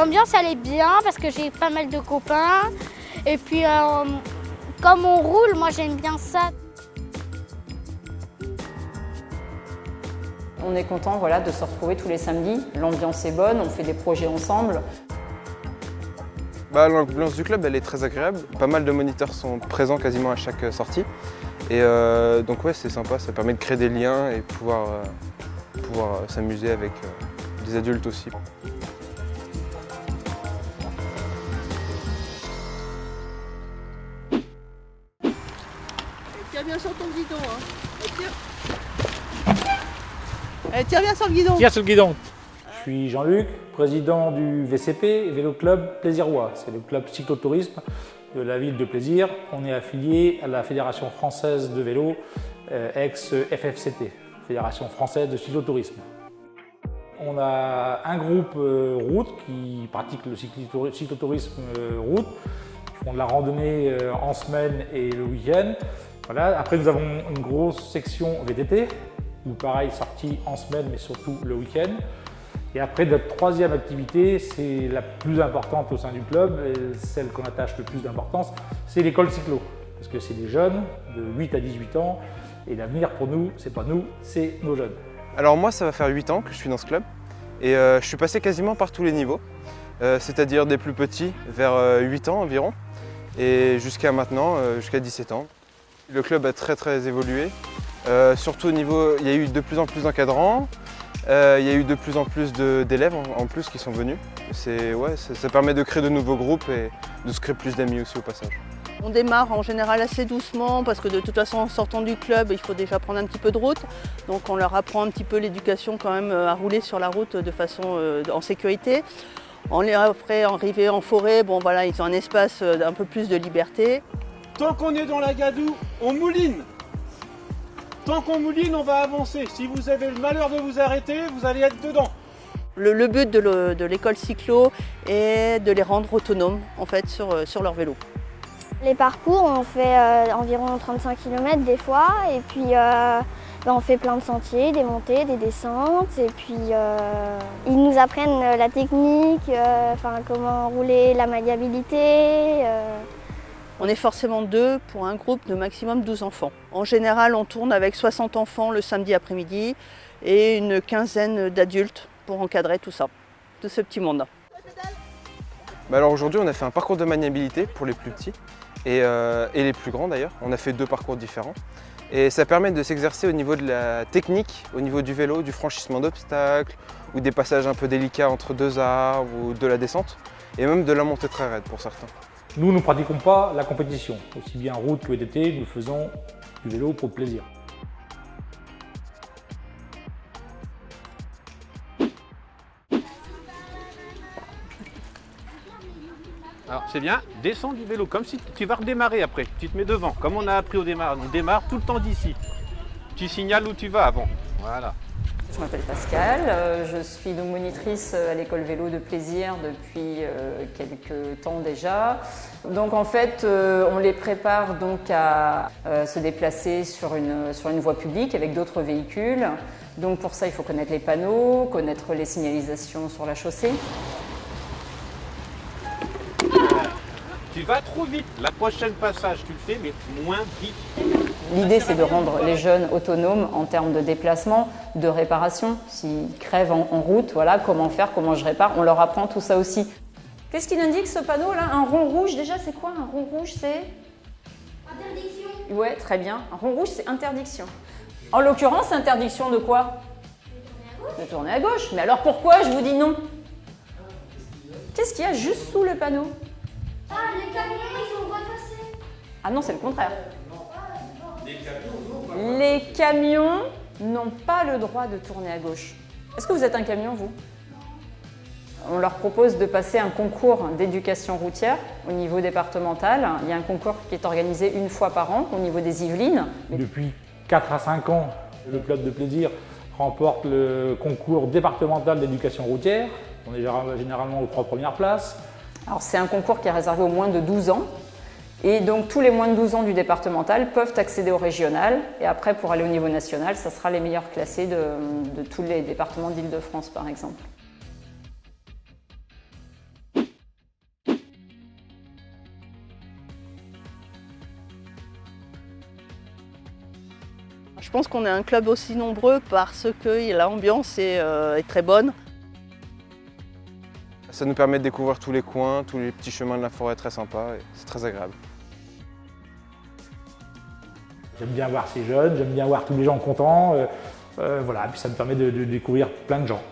L'ambiance elle est bien parce que j'ai pas mal de copains. Et puis comme on roule, moi j'aime bien ça. On est content voilà, de se retrouver tous les samedis. L'ambiance est bonne, on fait des projets ensemble. L'ambiance du club elle est très agréable. Pas mal de moniteurs sont présents quasiment à chaque sortie. Et donc ouais, c'est sympa, ça permet de créer des liens et pouvoir s'amuser avec des adultes aussi. Tiens bien sur ton guidon, hein. Tiens bien sur le guidon. Tiens sur le guidon. Je suis Jean-Luc, président du VCP, Vélo Club Plaisirois. C'est le club cyclotourisme de la ville de Plaisir. On est affilié à la Fédération française de vélo, ex-FFCT, Fédération française de cyclotourisme. On a un groupe route qui pratique le cyclotourisme route. Ils font de la randonnée en semaine et le week-end. Voilà. Après, nous avons une grosse section VTT, où pareil, sortie en semaine, mais surtout le week-end. Et après, notre troisième activité, c'est la plus importante au sein du club, et celle qu'on attache le plus d'importance, c'est l'école cyclo. Parce que c'est des jeunes de 8 à 18 ans, et l'avenir pour nous, c'est pas nous, c'est nos jeunes. Alors moi, ça va faire 8 ans que je suis dans ce club, et je suis passé quasiment par tous les niveaux, c'est-à-dire des plus petits, vers 8 ans environ, et jusqu'à maintenant, jusqu'à 17 ans. Le club a très évolué, surtout au niveau, il y a eu de plus en plus d'encadrants, il y a eu de plus en plus d'élèves en plus qui sont venus. Ça permet de créer de nouveaux groupes et de se créer plus d'amis aussi au passage. On démarre en général assez doucement parce que de toute façon en sortant du club il faut déjà prendre un petit peu de route. Donc on leur apprend un petit peu l'éducation quand même à rouler sur la route de façon en sécurité. Après arriver en forêt, bon voilà, ils ont un espace un peu plus de liberté. Tant qu'on est dans la gadoue, on mouline. Tant qu'on mouline, on va avancer. Si vous avez le malheur de vous arrêter, vous allez être dedans. Le but de l'école cyclo est de les rendre autonomes en fait, sur leur vélo. Les parcours, on fait environ 35 km des fois. Et puis on fait plein de sentiers, des montées, des descentes. Et puis ils nous apprennent la technique, comment rouler, la maniabilité. On est forcément 2 pour un groupe de maximum 12 enfants. En général, on tourne avec 60 enfants le samedi après-midi et une quinzaine d'adultes pour encadrer tout ça, tout ce petit monde. Alors aujourd'hui, on a fait un parcours de maniabilité pour les plus petits et les plus grands d'ailleurs. On a fait 2 parcours différents et ça permet de s'exercer au niveau de la technique, au niveau du vélo, du franchissement d'obstacles ou des passages un peu délicats entre 2 arbres ou de la descente et même de la montée très raide pour certains. Nous ne pratiquons pas la compétition. Aussi bien route que VTT, nous faisons du vélo pour le plaisir. Alors c'est bien, descends du vélo, comme si tu vas redémarrer après. Tu te mets devant, comme on a appris au démarrage. On démarre tout le temps d'ici. Tu signales où tu vas avant. Voilà. Je m'appelle Pascal, je suis donc monitrice à l'école vélo de Plaisir depuis quelques temps déjà. Donc en fait, on les prépare donc à se déplacer sur une voie publique avec d'autres véhicules. Donc pour ça, il faut connaître les panneaux, connaître les signalisations sur la chaussée. Tu vas trop vite. La prochaine passage, tu le fais, mais moins vite. L'idée, c'est de rendre les jeunes autonomes en termes de déplacement, de réparation. S'ils crèvent en route, voilà, comment faire, comment je répare. On leur apprend tout ça aussi. Qu'est-ce qu'il indique ce panneau-là? Un rond rouge, déjà, c'est quoi? Un rond rouge, c'est… Interdiction. Ouais, très bien. Un rond rouge, c'est interdiction. En l'occurrence, interdiction de quoi? De tourner à gauche. Mais alors pourquoi je vous dis non? Qu'est-ce qu'il y a juste sous le panneau? Ah, les camions, ils ont le droit de passer. Ah non, c'est le contraire. Les camions n'ont pas le droit de tourner à gauche. Est-ce que vous êtes un camion, vous? On leur propose de passer un concours d'éducation routière au niveau départemental. Il y a un concours qui est organisé une fois par an au niveau des Yvelines. Depuis 4 à 5 ans, le club de Plaisir remporte le concours départemental d'éducation routière. On est généralement aux 3 premières places. Alors c'est un concours qui est réservé aux moins de 12 ans. Et donc tous les moins de 12 ans du départemental peuvent accéder au régional. Et après, pour aller au niveau national, ça sera les meilleurs classés de tous les départements d'Île-de-France, par exemple. Je pense qu'on est un club aussi nombreux parce que l'ambiance est très bonne. Ça nous permet de découvrir tous les coins, tous les petits chemins de la forêt très sympas et c'est très agréable. J'aime bien voir ces jeunes, j'aime bien voir tous les gens contents. Voilà, et puis ça me permet de découvrir plein de gens.